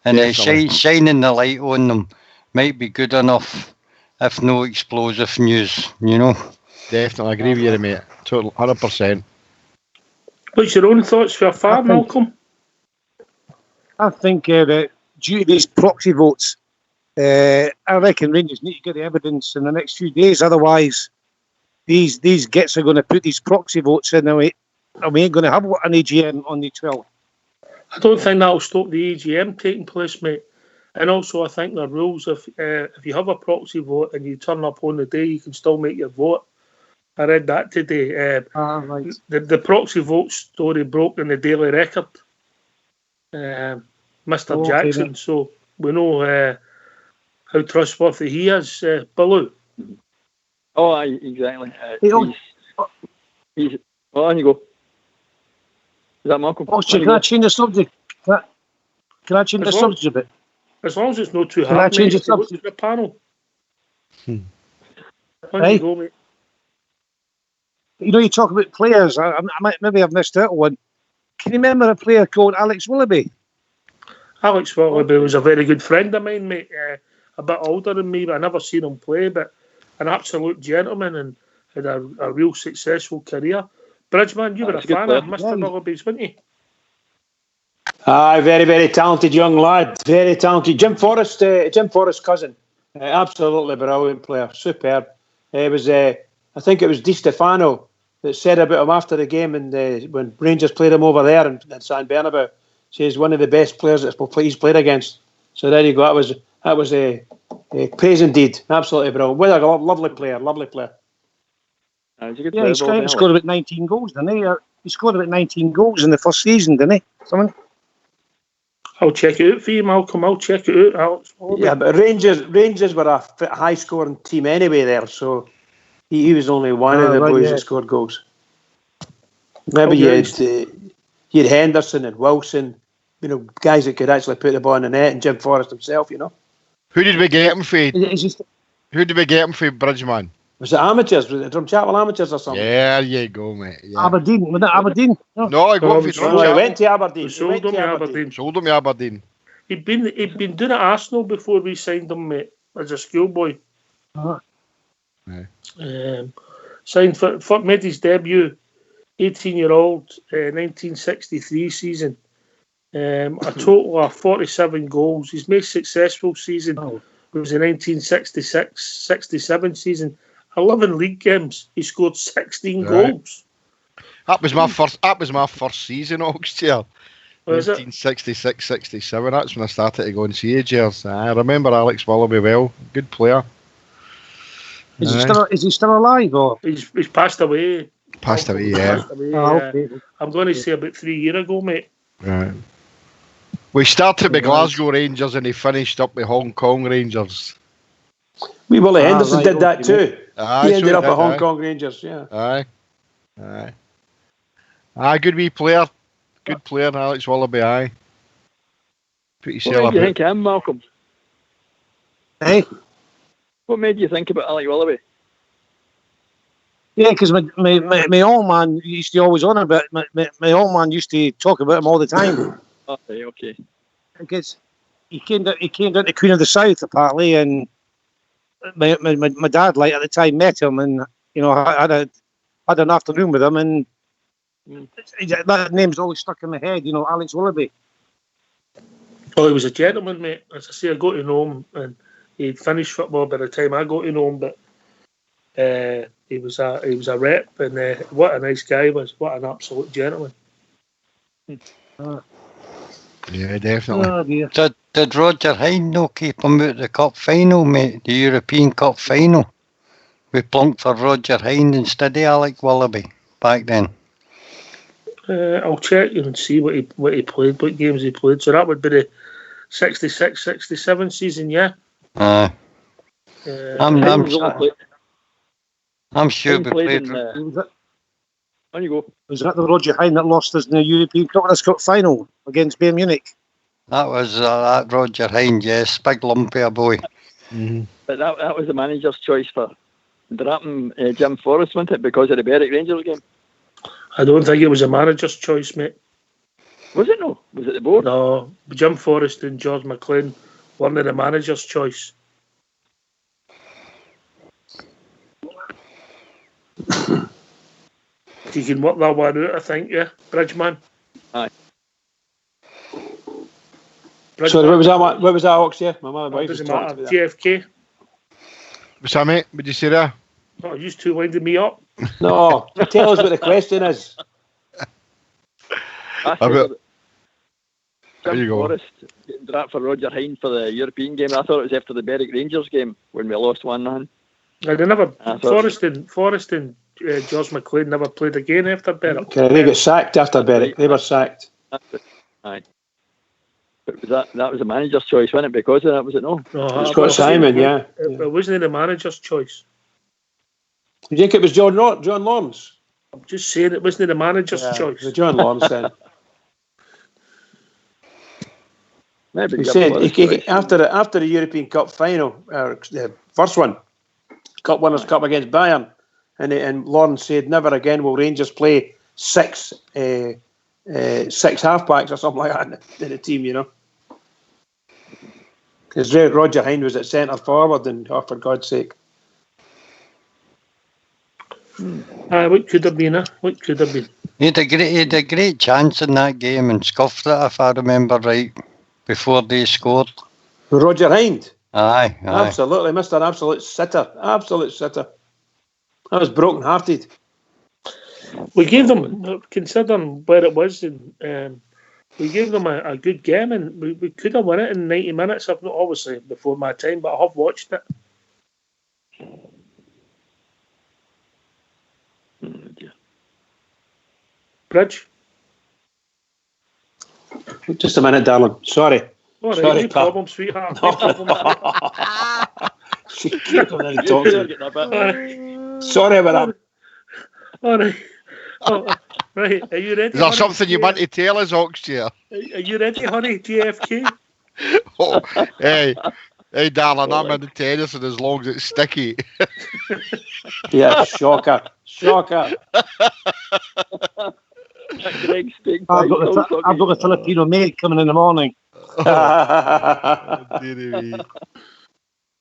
And shining the light on them might be good enough, if no explosive news, Definitely agree with you, mate. Total 100%. What's your own thoughts for far, Malcolm? I think that due to these proxy votes, I reckon Rangers need to get the evidence in the next few days. Otherwise, these gets are going to put these proxy votes in, and we ain't going to have an AGM on the 12th. I don't think that'll stop the AGM taking place, mate. And also, I think the rules, if you have a proxy vote and you turn up on the day, you can still make your vote. I read that today. Right. The proxy vote story broke in the Daily Record, Mr. Jackson. So we know how trustworthy he is, Baloo. Oh, exactly. He's on you go. Is that Malcolm? Oh, can I change the subject? Can I change the subject a bit? As long as it's not too hard, can I change the subject? The panel. Hey? You go, mate. You talk about players. Maybe I've missed out one. Can you remember a player called Alex Willoughby? Alex Willoughby was a very good friend of mine, mate. A bit older than me, but I never seen him play. But an absolute gentleman and had a real successful career. Bridgeman, you were a fan of Mr. Willoughby's, weren't you? Aye, very, very talented young lad. Very talented. Jim Forrest's cousin. Absolutely brilliant player. Superb. It was, I think it was Di Stefano that said about him after the game, and when Rangers played him over there in San Bernabeu, says one of the best players that he's played against. So there you go. That was a praise indeed. Absolutely brilliant. What a lovely player. He scored about 19 goals, didn't he? He scored about 19 goals in the first season, didn't he? Something. I'll check it out for you, Malcolm. I'll check it out, Alex. Yeah, but Rangers were a high-scoring team anyway there, so he was only one of the boys that scored goals. Maybe you had Henderson and Wilson, guys that could actually put the ball in the net, and Jim Forrest himself, Who did we get him for? Who did we get him for, Bridgeman? Was it amateurs? Was it Drumchapel amateurs or something? Yeah, there you go, mate. Yeah. Aberdeen. Was it Aberdeen? No, I got for Drumchapel. He went to Aberdeen. Sold him to Aberdeen. Sold him to Aberdeen. He'd been doing at Arsenal before we signed him, mate, as a schoolboy. Uh-huh. Signed for made his debut, 18-year-old, 1963 season. A total of 47 goals. His most successful season was the 1966-67 season. 11 league games. He scored 16 goals. That was my first. That was my first season, Oxchair. 1966-67. That's when I started to go and see Agers. I remember Alex Willoughby well. Good player. Is he still alive or? He's passed away. Passed away, yeah. Okay. I'm going to say about 3 years ago, mate. Right. We started with Glasgow Rangers and he finished up with Hong Kong Rangers. Wee Willie Henderson did that too. Aye, he ended up at Hong Kong Rangers, yeah. Aye, good wee player. Good player, Alex Willoughby, aye. Put yourself What made you think of him, Malcolm? Hey? What made you think about Alex Willoughby? Yeah, because my old man used to always on about my old man used to talk about him all the time. Okay. Because he came down to Queen of the South apparently, and my dad, like at the time, met him, and I had an afternoon with him, and that name's always stuck in my head. Alex Willoughby. Oh, he was a gentleman, mate. As I say, I got to know him, and he'd finished football by the time I got to know him. But he was a rep, and what a nice guy he was. What an absolute gentleman. Yeah, definitely. Did Roger Hine no keep him out the cup final, mate? The European Cup final. We plunked for Roger Hine instead of Alec Willoughby back then. I'll check you and see what he played, what games he played. So that would be the 66-67 season, yeah. I'm sure we played. On you go. Was that the Roger Hine that lost us in the European Cup final against Bayern Munich? That was that Roger Hine, yes, big lumpy a boy. Mm-hmm. But that was the manager's choice for dropping Jim Forrest, wasn't it, because of the Berwick Rangers game? I don't think it was a manager's choice, mate. Was it no? Was it the board? No, Jim Forrest and George McLean weren't the manager's choice. You can work that one out, I think, yeah, Bridgeman. Aye. Bridgeman. Sorry, what was that, Ox? Yeah, my mother wife was Doesn't talking matter. about that. JFK. What's that, mate? Would you say that? Oh, you two winding me up. No, tell us what the question is. There Jim you go. Forrest getting dropped for Roger Hine for the European game. I thought it was after the Berwick Rangers game when we lost 1-0. They never. Forrest and George McLean never played again after Berwick. Okay, they got sacked after Berwick. They were sacked. Aye. But that was the manager's choice, wasn't it? Because of that, was it no? No, Scott Simon, yeah. It wasn't the manager's choice. You think it was John Lawrence? I'm just saying it wasn't the manager's choice. It was John Lawrence then. Maybe He said after the European Cup final, the first one, Cup Winners' Cup against Bayern, and Lawrence said, "Never again will Rangers play six halfbacks or something like that in the team." Because Roger Hine was at centre forward, and for God's sake. What could have been? What could have been? He had a great chance in that game and scuffed it, if I remember right, before they scored. Roger Hind? Aye. Absolutely, Mr. Absolute Sitter. Absolute Sitter. I was broken-hearted. We gave them, considering where it was, and we gave them a good game, and we could have won it in 90 minutes. I've not obviously before my time, but I have watched it. Bridge? Just a minute, darling. Sorry. All right, Sorry, no problem, sweetheart. No. No problem. She kept on and talking. Sorry about that. All right. Right, are you ready? Is there something you want to tell us, Oxchair? Are you ready, honey? JFK? Oh, hey, darling, I'm in the tennis and as long as it's sticky. Yeah, shocker. I've got the Filipino maid coming in the morning.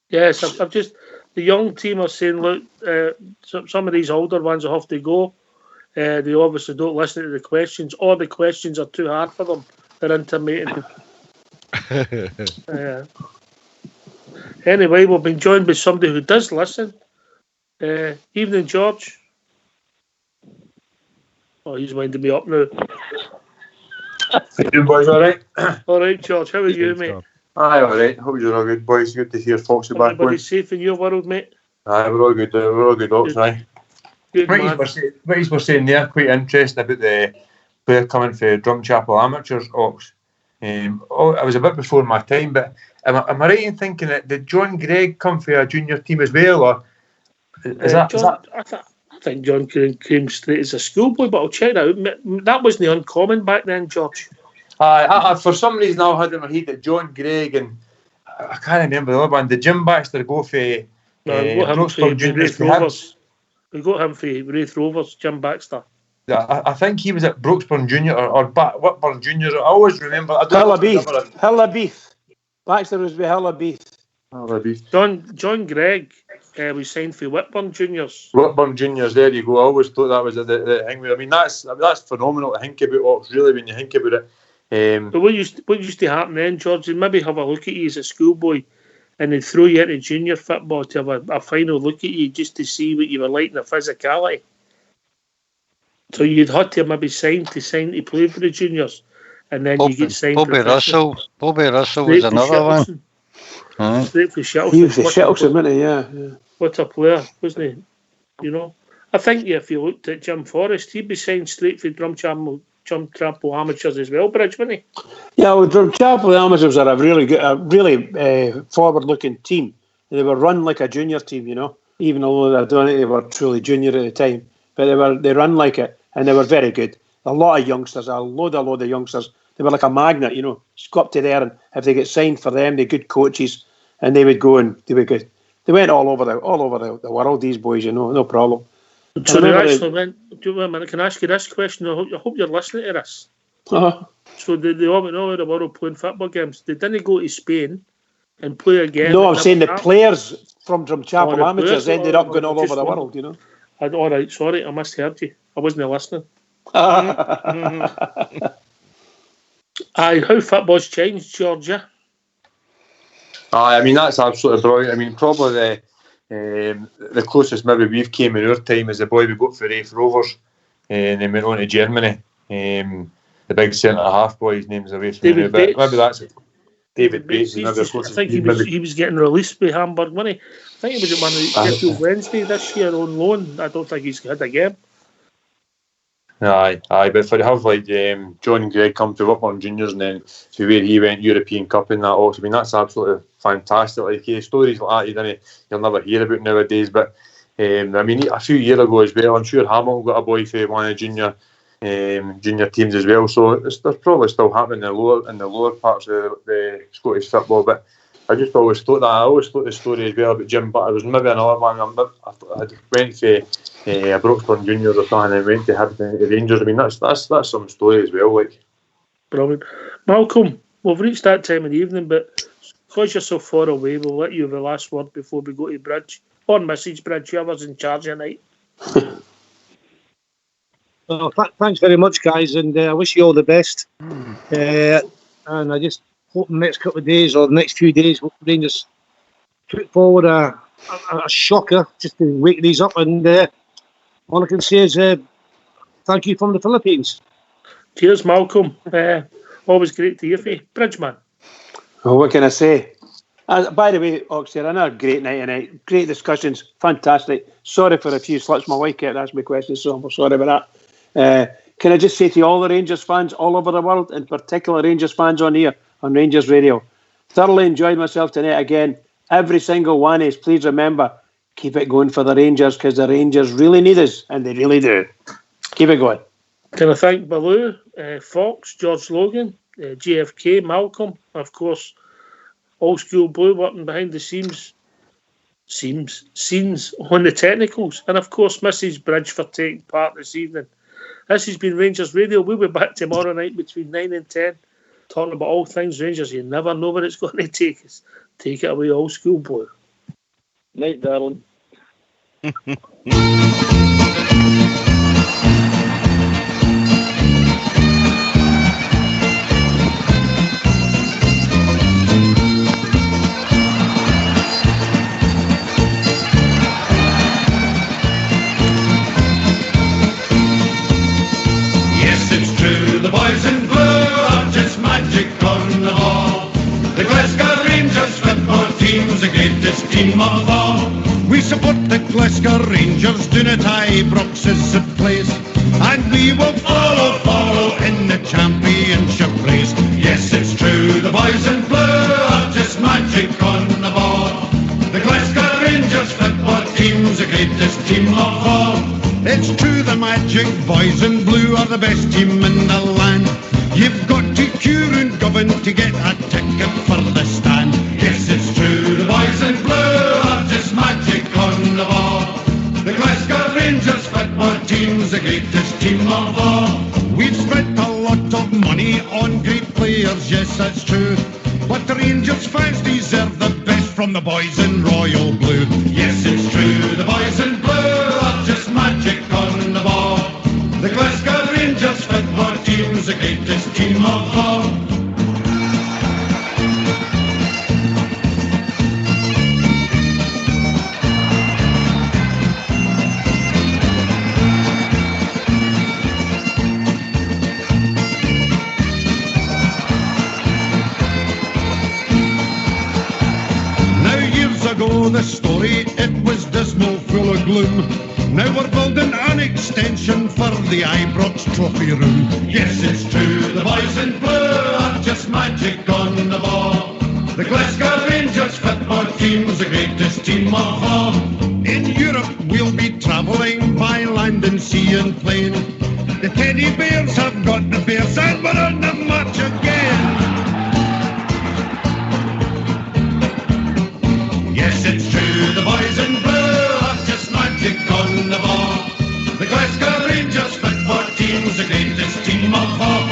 Yes, I've just the young team are saying, look, some of these older ones will have to go. They obviously don't listen to the questions, or the questions are too hard for them. They're intermittent. Anyway, we've been joined by somebody who does listen. Evening, George. Oh, he's winding me up now. How you doing, boys? All right? All right, George. How are you, mate? Aye, all right. Hope you're all good, boys. Good to hear Foxy back. Everybody safe in your world, mate? Aye, we're all good. We're all good, Ox, aye. Good, What man. you were saying there, quite interesting about the player coming for Drumchapel Amateurs, Ox. I was a bit before my time, but am I right in thinking that did John Gregg come for a junior team as well, or is that? I think John came straight as a schoolboy, but I'll check that out. That wasn't uncommon back then, George. I for some reason I had in my head that John Gregg and I can't remember the other one. Did Jim Baxter go for we got him for Wraith Rovers. We got him for Wraith Rovers, Jim Baxter. I think he was at Brooksburn Junior or Whitburn Junior. I always remember. Hillabeath. Baxter was with Hillabeath. John Gregg was signed for Whitburn Juniors. Whitburn Juniors, there you go. I always thought that was the thing. I mean, that's phenomenal to think about, Ox, really, when you think about it. But what used to happen then, George, they'd maybe have a look at you as a schoolboy and they'd throw you into junior football to have a final look at you just to see what you were like in the physicality. So you'd have to maybe sign to play for the juniors, and then you get signed. Bobby Russell was another one. Straight for Shelton. He was for Shelton, wasn't he? Yeah. What a player, wasn't he? You know, I think if you looked at Jim Forrest, he'd be signed straight for Drumchapel Amateurs as well, Bridge, wouldn't he? Yeah, well, Drumchapel Amateurs are a really forward-looking team. They were run like a junior team, you know, even though they were truly junior at the time. But they run like it, and they were very good. A lot of youngsters, a load of youngsters. They were like a magnet, you know. Just go up to there, and if they get signed for them, they're good coaches, and they would go and they were good. They went all over the world. These boys, you know, no problem. So they actually went. Wait a minute, can I ask you this question? I hope you're listening to this. So they all went all over the world playing football games. They didn't go to Spain and play again. No, I'm saying the players from Drumchapel Amateurs ended up going all over the world, you know. All right, sorry, I misheard you. I wasn't listening. How football's changed, Georgia. I mean, that's absolutely brilliant. I mean, probably the closest maybe we've came in our time is the boy we got for Wraith Rovers, and then went on to Germany. The big centre half boy, his name's away from me, but maybe that's it. David Bates. I think he was getting released by Hamburg, wasn't he? I think he was at Man Sheffield Wednesday this year on loan. I don't think he's had a game. Aye, but for to have like John Gregg come to Whitburn Juniors and then to where he went European Cup and that also, I mean, that's absolutely fantastic. Like stories like that you'll never hear about nowadays. But I mean, a few years ago as well, I'm sure Hamilton got a boy for one of the junior teams as well. So there's probably still happening in the lower parts of the Scottish football. But I just always thought the story as well about Jim. But it was maybe another one. I went to Brooksburn Juniors or something and went to the Rangers. I mean, that's some story as well. Like, brilliant. Malcolm, we've reached that time of the evening, but because you're so far away, we'll let you have the last word before we go to Bridge or Message Bridge. Whoever's in charge tonight. Well, thanks very much, guys, and I wish you all the best. And I just hope the next couple of days or the next few days, Rangers put forward a shocker just to wake these up. And all I can say is thank you from the Philippines. Cheers, Malcolm. Always great to hear from you. Bridgeman. Well, what can I say? By the way, Oxford, another great night tonight. Great discussions. Fantastic. Sorry for a few slips. My wife kept asking me questions, so I'm sorry about that. Can I just say to all the Rangers fans all over the world, in particular Rangers fans on here, on Rangers Radio, thoroughly enjoyed myself tonight again. Every single one is, please remember, keep it going for the Rangers, because the Rangers really need us, and they really do. Keep it going. Can I thank Baloo, Fox, George Logan, JFK, Malcolm, of course, Old School Blue working behind the scenes on the technicals, and of course Mrs. Bridge for taking part this evening. This has been Rangers Radio. We'll be back tomorrow night between 9 and 10, talking about all things Rangers. You never know where it's going to take us. Take it away, Old School Blue. Night, darling. Yes, it's true, the boys in blue are just magic on the ball. The Glasgow Rangers football team's the greatest team of all. We support the Glasgow Rangers down at Ibrox as it plays, and we will follow in the championship race. Yes, it's true, the boys in blue are just magic on the ball. The Glasgow Rangers football team's the greatest team of all. It's true, the Magic Boys in Blue are the best team in the land. You've got to queue and govern to get a ticket for the stand. Yes, it's true, the boys in blue are just magic on the ball. The Glasgow Rangers football team's the greatest team of all. We've spent a lot of money on great players, yes, that's true. But the Rangers fans deserve the best from the boys in Royal Blue. Yes, it's true, the boys in blue are just magic on the ball. The Glasgow Rangers football team's the greatest team of all. Ago the story, it was dismal, full of gloom. Now we're building an extension for the Ibrox trophy room. Yes, it's true, the boys in blue are just magic on the ball. The Glasgow Rangers football team's the greatest team of all. In Europe we'll be travelling by land and sea and plane. The teddy bears have got the bears and we're on the march again. Yes, it's true, the boys in blue are just magic on the ball. The Glasgow Rangers football team's the greatest team of all.